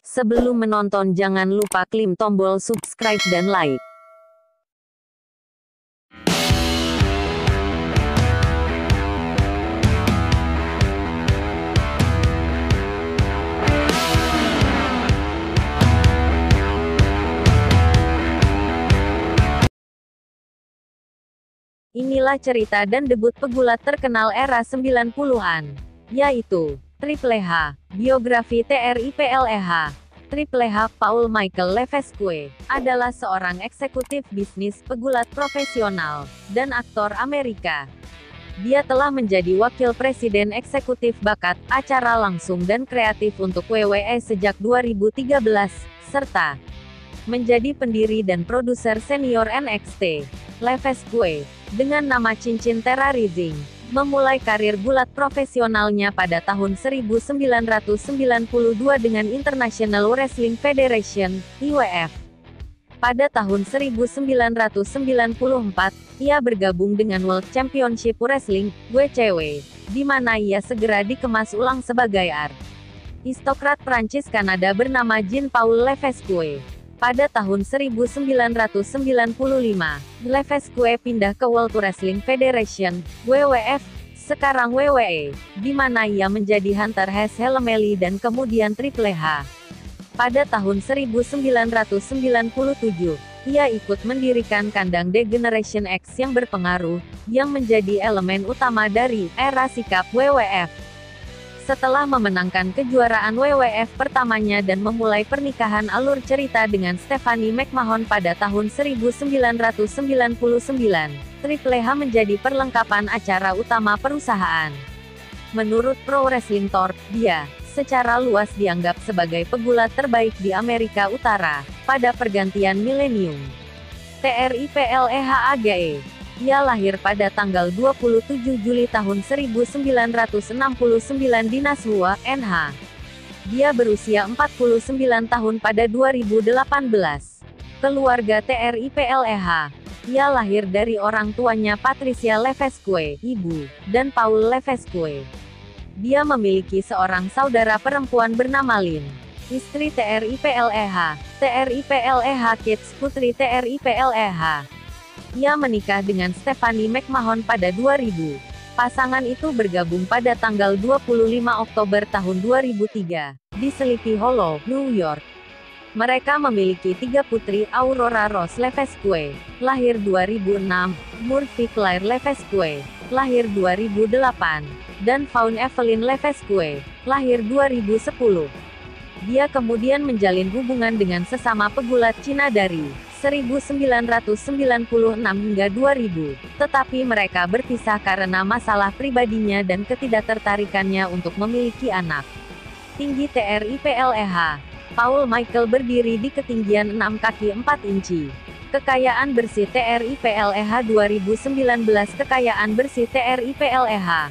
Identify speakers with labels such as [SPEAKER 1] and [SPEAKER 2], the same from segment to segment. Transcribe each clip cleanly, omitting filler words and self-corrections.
[SPEAKER 1] Sebelum menonton jangan lupa klik tombol subscribe dan like. Inilah cerita dan debut pegulat terkenal era 90-an, yaitu Triple H. Biografi Triple H. Triple H. Paul Michael Levesque adalah seorang eksekutif bisnis, pegulat profesional, dan aktor Amerika. Dia telah menjadi wakil presiden eksekutif bakat, acara langsung dan kreatif untuk WWE sejak 2013, serta menjadi pendiri dan produser senior NXT. Levesque, dengan nama cincin Terrorizing, memulai karir gulat profesionalnya pada tahun 1992 dengan International Wrestling Federation, IWF. Pada tahun 1994, ia bergabung dengan World Championship Wrestling, WCW, di mana ia segera dikemas ulang sebagai aristokrat Prancis-Kanada bernama Jean-Paul Levesque. Pada tahun 1995, Levesque pindah ke World Wrestling Federation, WWF, sekarang WWE, di mana ia menjadi Hunter Hearst Helmsley dan kemudian Triple H. Pada tahun 1997, ia ikut mendirikan kandang The Generation X yang berpengaruh, yang menjadi elemen utama dari era sikap WWF. Setelah memenangkan kejuaraan WWF pertamanya dan memulai pernikahan alur cerita dengan Stephanie McMahon pada tahun 1999, Triple H menjadi perlengkapan acara utama perusahaan. Menurut Pro Wrestling Torch, dia secara luas dianggap sebagai pegulat terbaik di Amerika Utara pada pergantian milenium. Triple H. Ia lahir pada tanggal 27 Juli tahun 1969 di Nashua, NH. Dia berusia 49 tahun pada 2018. Keluarga Triple H. Ia lahir dari orang tuanya Patricia Levesque, ibu, dan Paul Levesque. Dia memiliki seorang saudara perempuan bernama Lynn, istri Triple H. Triple H. Kids, putri Triple H. Ia menikah dengan Stephanie McMahon pada 2000. Pasangan itu bergabung pada tanggal 25 Oktober tahun 2003, di Sleepy Hollow, New York. Mereka memiliki 3 putri: Aurora Rose Levesque, lahir 2006, Murphy Claire Levesque, lahir 2008, dan Fawn Evelyn Levesque, lahir 2010. Dia kemudian menjalin hubungan dengan sesama pegulat Cina dari 1996 hingga 2000, tetapi mereka berpisah karena masalah pribadinya dan ketidaktertarikannya untuk memiliki anak. Tinggi Triple H. Paul Michael berdiri di ketinggian 6 kaki 4 inci. Kekayaan bersih Triple H 2019. Kekayaan bersih Triple H.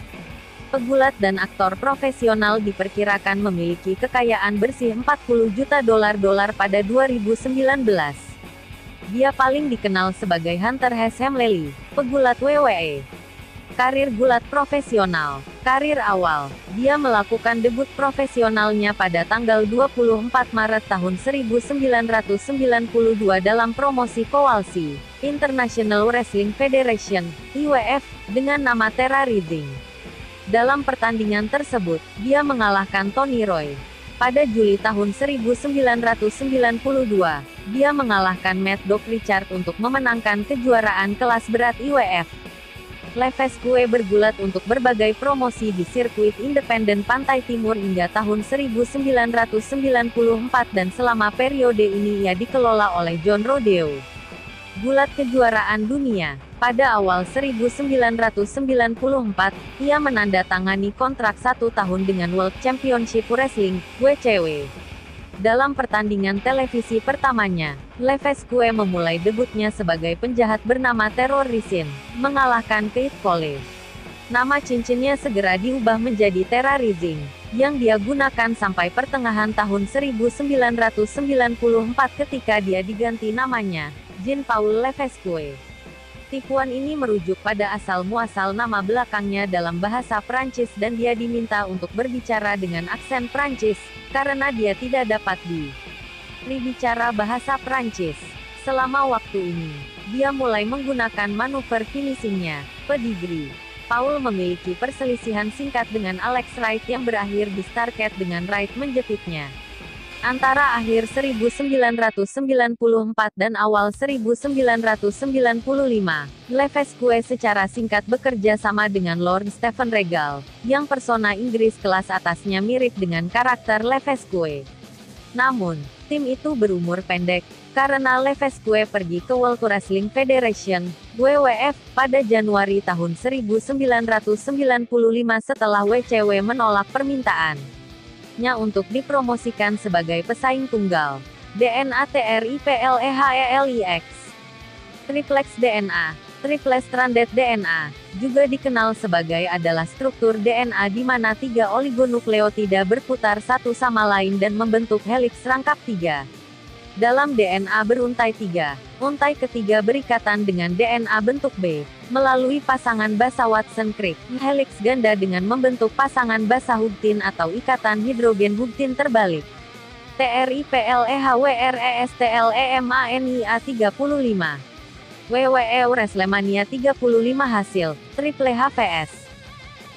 [SPEAKER 1] Pegulat dan aktor profesional diperkirakan memiliki kekayaan bersih $40 juta pada 2019. Dia paling dikenal sebagai Hunter Hearst Helmsley, pegulat WWE. Karir gulat profesional. Karir awal. Dia melakukan debut profesionalnya pada tanggal 24 Maret tahun 1992 dalam promosi Kowalski International Wrestling Federation, IWF, dengan nama Terrorizing. Dalam pertandingan tersebut, dia mengalahkan Tony Roy. Pada Juli tahun 1992, dia mengalahkan Mad Dog Richard untuk memenangkan kejuaraan kelas berat IWF. Levesque bergulat untuk berbagai promosi di sirkuit independen Pantai Timur hingga tahun 1994 dan selama periode ini ia dikelola oleh John Rodeo. Gulat kejuaraan dunia. Pada awal 1994, ia menandatangani kontrak 1 tahun dengan World Championship Wrestling, WCW. Dalam pertandingan televisi pertamanya, Levesque memulai debutnya sebagai penjahat bernama Terrorizing, mengalahkan Keith Cole. Nama cincinnya segera diubah menjadi Terrorizing, yang dia gunakan sampai pertengahan tahun 1994 ketika dia diganti namanya, Jean-Paul Levesque. Tipuan ini merujuk pada asal-muasal nama belakangnya dalam bahasa Prancis dan dia diminta untuk berbicara dengan aksen Prancis, karena dia tidak dapat berbicara bahasa Prancis. Selama waktu ini, dia mulai menggunakan manuver finishingnya, pedigree. Paul memiliki perselisihan singkat dengan Alex Wright yang berakhir di Starcade dengan Wright menjepitnya. Antara akhir 1994 dan awal 1995, Levesque secara singkat bekerja sama dengan Lord Stephen Regal, yang persona Inggris kelas atasnya mirip dengan karakter Levesque. Namun, tim itu berumur pendek, karena Levesque pergi ke World Wrestling Federation, WWF, pada Januari tahun 1995 setelah WCW menolak permintaan untuk dipromosikan sebagai pesaing tunggal. DNA TRIPLEHELIX. Triplex DNA, Triple Stranded DNA, juga dikenal sebagai adalah struktur DNA di mana 3 oligonukleotida berputar satu sama lain dan membentuk heliks rangkap 3. Dalam DNA beruntai 3, untai ketiga berikatan dengan DNA bentuk B, melalui pasangan basa Watson-Crick, heliks ganda dengan membentuk pasangan basa Hugtin atau ikatan hidrogen Hugtin terbalik. TRIPLEHWRESTLEMANIA 35. WWE WrestleMania 35 hasil, Triple H vs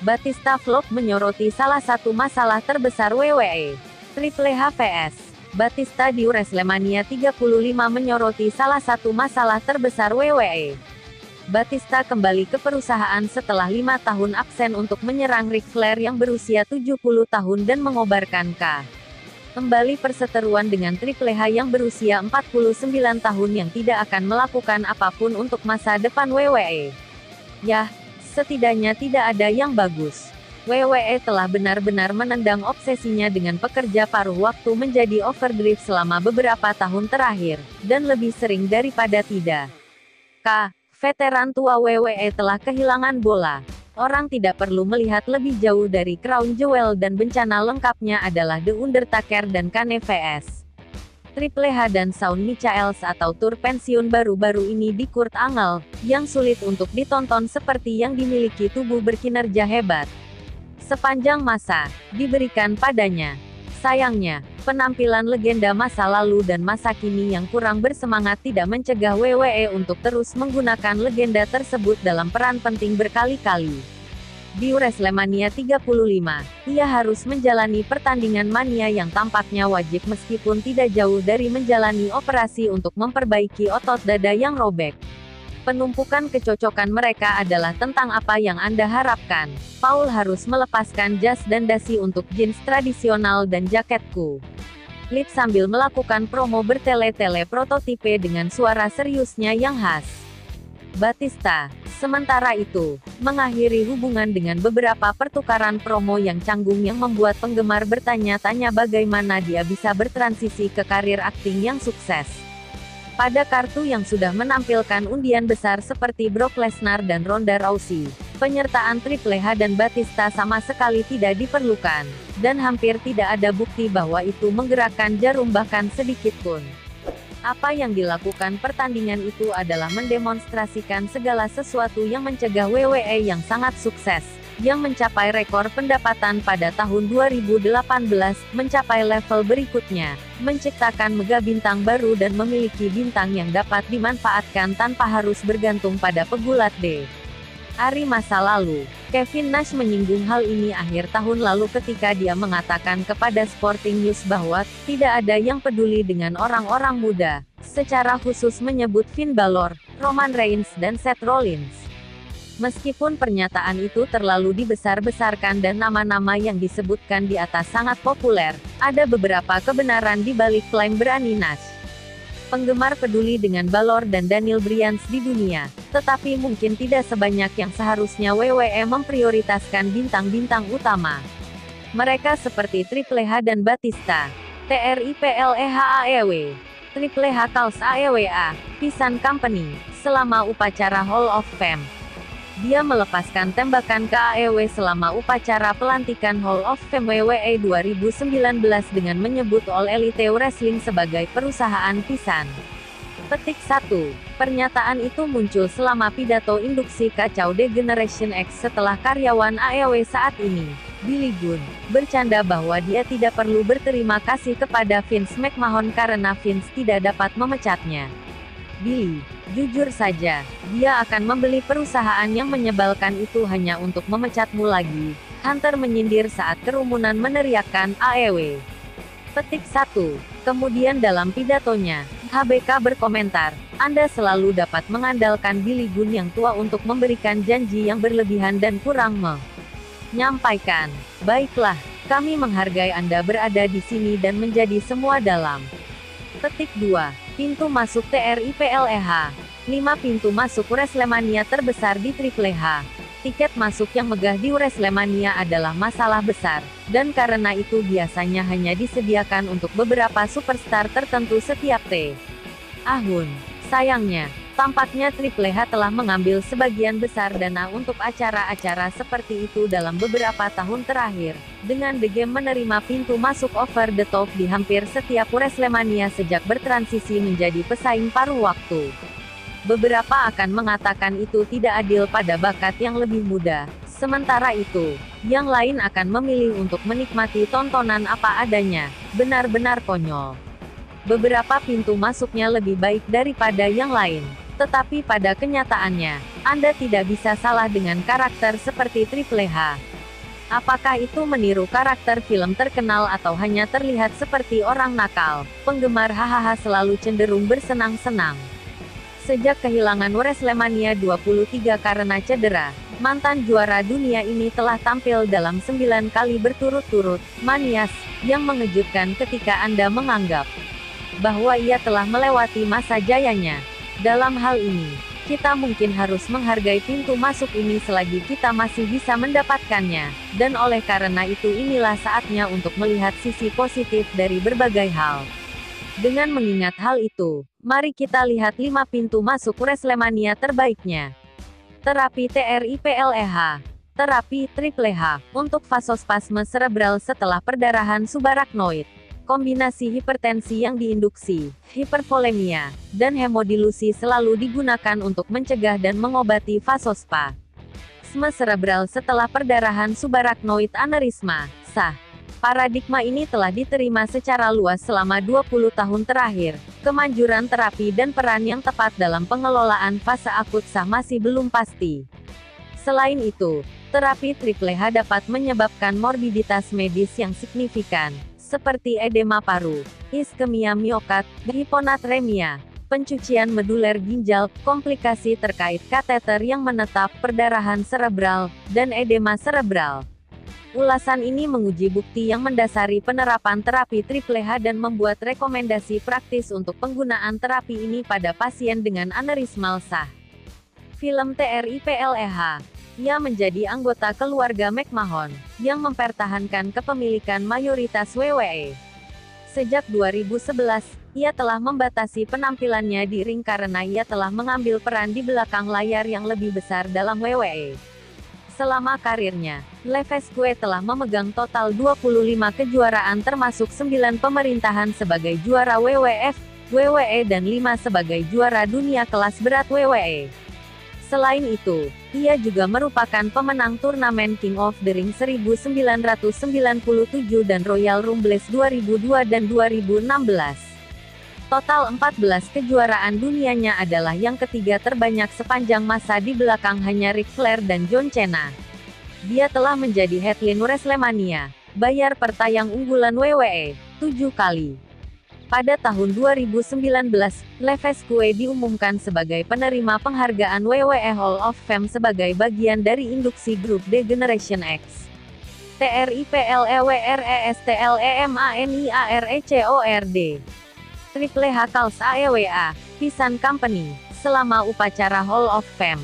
[SPEAKER 1] Batista Vlog menyoroti salah satu masalah terbesar WWE. Triple H vs Batista di WrestleMania 35 menyoroti salah satu masalah terbesar WWE. Batista kembali ke perusahaan setelah 5 tahun absen untuk menyerang Ric Flair yang berusia 70 tahun dan mengobarkan kembali perseteruan dengan Triple H yang berusia 49 tahun yang tidak akan melakukan apapun untuk masa depan WWE. Yah, setidaknya tidak ada yang bagus. WWE telah benar-benar menendang obsesinya dengan pekerja paruh waktu menjadi overdrive selama beberapa tahun terakhir, dan lebih sering daripada tidak. Veteran tua WWE telah kehilangan bola. Orang tidak perlu melihat lebih jauh dari Crown Jewel dan bencana lengkapnya adalah The Undertaker dan Kane vs Triple H dan Shawn Michaels atau tur pensiun baru-baru ini di Kurt Angle, yang sulit untuk ditonton seperti yang dimiliki tubuh berkinerja hebat sepanjang masa diberikan padanya. Sayangnya, penampilan legenda masa lalu dan masa kini yang kurang bersemangat tidak mencegah WWE untuk terus menggunakan legenda tersebut dalam peran penting berkali-kali. Di WrestleMania 35, ia harus menjalani pertandingan Mania yang tampaknya wajib meskipun tidak jauh dari menjalani operasi untuk memperbaiki otot dada yang robek. Penumpukan kecocokan mereka adalah tentang apa yang Anda harapkan. Paul harus melepaskan jas dan dasi untuk jeans tradisional dan jaketku. Lip sambil melakukan promo bertele-tele prototipe dengan suara seriusnya yang khas. Batista, sementara itu, mengakhiri hubungan dengan beberapa pertukaran promo yang canggung yang membuat penggemar bertanya-tanya bagaimana dia bisa bertransisi ke karir akting yang sukses. Pada kartu yang sudah menampilkan undian besar seperti Brock Lesnar dan Ronda Rousey, penyertaan Triple H dan Batista sama sekali tidak diperlukan, dan hampir tidak ada bukti bahwa itu menggerakkan jarum bahkan sedikit pun. Apa yang dilakukan pertandingan itu adalah mendemonstrasikan segala sesuatu yang mencegah WWE yang sangat sukses, yang mencapai rekor pendapatan pada tahun 2018, mencapai level berikutnya, menciptakan mega bintang baru dan memiliki bintang yang dapat dimanfaatkan tanpa harus bergantung pada pegulat dari masa lalu. Kevin Nash menyinggung hal ini akhir tahun lalu ketika dia mengatakan kepada Sporting News bahwa tidak ada yang peduli dengan orang-orang muda, secara khusus menyebut Finn Balor, Roman Reigns dan Seth Rollins. Meskipun pernyataan itu terlalu dibesar-besarkan dan nama-nama yang disebutkan di atas sangat populer, ada beberapa kebenaran di balik klaim berani Nash. Penggemar peduli dengan Balor dan Daniel Bryan di dunia, tetapi mungkin tidak sebanyak yang seharusnya WWE memprioritaskan bintang-bintang utama. Mereka seperti Triple H dan Batista, TRIPLEHAEW, Triple H calls AEWA, Pisan Company, selama upacara Hall of Fame. Dia melepaskan tembakan ke AEW selama upacara pelantikan Hall of Fame WWE 2019 dengan menyebut All Elite Wrestling sebagai perusahaan pisan. Petik 1. Pernyataan itu muncul selama pidato induksi kacau The Generation X setelah karyawan AEW saat ini, Billy Gunn, bercanda bahwa dia tidak perlu berterima kasih kepada Vince McMahon karena Vince tidak dapat memecatnya. Billy, jujur saja, dia akan membeli perusahaan yang menyebalkan itu hanya untuk memecatmu lagi. Hunter menyindir saat kerumunan meneriakkan AEW. Petik 1. Kemudian dalam pidatonya, HBK berkomentar, Anda selalu dapat mengandalkan Billy Gunn yang tua untuk memberikan janji yang berlebihan dan kurang menyampaikan. Baiklah, kami menghargai Anda berada di sini dan menjadi semua dalam. Petik 2. Pintu masuk TRIPLEH. 5 pintu masuk WrestleMania terbesar di Triple H. Tiket masuk yang megah di WrestleMania adalah masalah besar, dan karena itu biasanya hanya disediakan untuk beberapa superstar tertentu setiap tahun. Sayangnya, tampaknya Triple H telah mengambil sebagian besar dana untuk acara-acara seperti itu dalam beberapa tahun terakhir, dengan The Game menerima pintu masuk over the top di hampir setiap WrestleMania sejak bertransisi menjadi pesaing paruh waktu. Beberapa akan mengatakan itu tidak adil pada bakat yang lebih muda, sementara itu, yang lain akan memilih untuk menikmati tontonan apa adanya, benar-benar konyol. Beberapa pintu masuknya lebih baik daripada yang lain, tetapi pada kenyataannya, Anda tidak bisa salah dengan karakter seperti Triple H. Apakah itu meniru karakter film terkenal atau hanya terlihat seperti orang nakal? Penggemar hahaha selalu cenderung bersenang-senang. Sejak kehilangan WrestleMania 23 karena cedera, mantan juara dunia ini telah tampil dalam 9 kali berturut-turut, manias, yang mengejutkan ketika Anda menganggap bahwa ia telah melewati masa jayanya. Dalam hal ini, kita mungkin harus menghargai pintu masuk ini selagi kita masih bisa mendapatkannya, dan oleh karena itu inilah saatnya untuk melihat sisi positif dari berbagai hal. Dengan mengingat hal itu, mari kita lihat 5 pintu masuk WrestleMania terbaiknya. Terapi TRIPLEH. Terapi Triple H untuk vasospasme cerebral setelah perdarahan subarachnoid. Kombinasi hipertensi yang diinduksi, hipervolemia, dan hemodilusi selalu digunakan untuk mencegah dan mengobati vasospasme cerebral setelah perdarahan subarachnoid aneurisma, SAH. Paradigma ini telah diterima secara luas selama 20 tahun terakhir. Kemanjuran terapi dan peran yang tepat dalam pengelolaan fase akut SAH masih belum pasti. Selain itu, terapi Triple H dapat menyebabkan morbiditas medis yang signifikan, seperti edema paru, iskemia miokard, hiponatremia, pencucian meduler ginjal, komplikasi terkait kateter yang menetap, perdarahan serebral, dan edema serebral. Ulasan ini menguji bukti yang mendasari penerapan terapi Triple H dan membuat rekomendasi praktis untuk penggunaan terapi ini pada pasien dengan aneurismal SAH. Film TRIPLEH. Ia menjadi anggota keluarga McMahon, yang mempertahankan kepemilikan mayoritas WWE. Sejak 2011, ia telah membatasi penampilannya di ring karena ia telah mengambil peran di belakang layar yang lebih besar dalam WWE. Selama karirnya, Levesque telah memegang total 25 kejuaraan termasuk 9 pemerintahan sebagai juara WWF, WWE dan 5 sebagai juara dunia kelas berat WWE. Selain itu, ia juga merupakan pemenang turnamen King of the Ring 1997 dan Royal Rumble 2002 dan 2016. Total 14 kejuaraan dunianya adalah yang ketiga terbanyak sepanjang masa di belakang hanya Ric Flair dan John Cena. Dia telah menjadi headline WrestleMania, bayar per tayang unggulan WWE, 7 kali. Pada tahun 2019, Levesque diumumkan sebagai penerima penghargaan WWE Hall of Fame sebagai bagian dari induksi grup The Generation X. TRIPLEWRESTLEMANIARECORD. Triple H calls AEWA, Pisan Company, selama upacara Hall of Fame.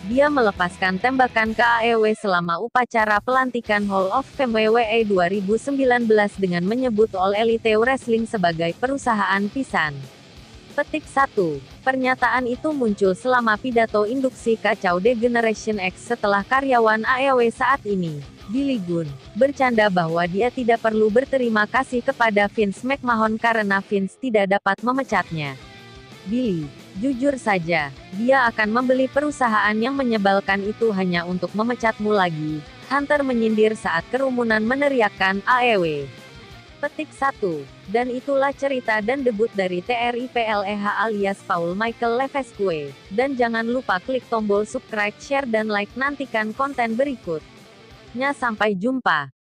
[SPEAKER 1] Dia melepaskan tembakan ke AEW selama upacara pelantikan Hall of Fame WWE 2019 dengan menyebut All Elite Wrestling sebagai perusahaan Pisan. Petik 1. Pernyataan itu muncul selama pidato induksi kacau The Generation X setelah karyawan AEW saat ini, Billy Gunn, bercanda bahwa dia tidak perlu berterima kasih kepada Vince McMahon karena Vince tidak dapat memecatnya. Billy, jujur saja, dia akan membeli perusahaan yang menyebalkan itu hanya untuk memecatmu lagi. Hunter menyindir saat kerumunan meneriakkan AEW. Petik 1. Dan itulah cerita dan debut dari TRIPLEH alias Paul Michael Levesque. Dan jangan lupa klik tombol subscribe, share dan like, nantikan konten berikutnya. Sampai jumpa.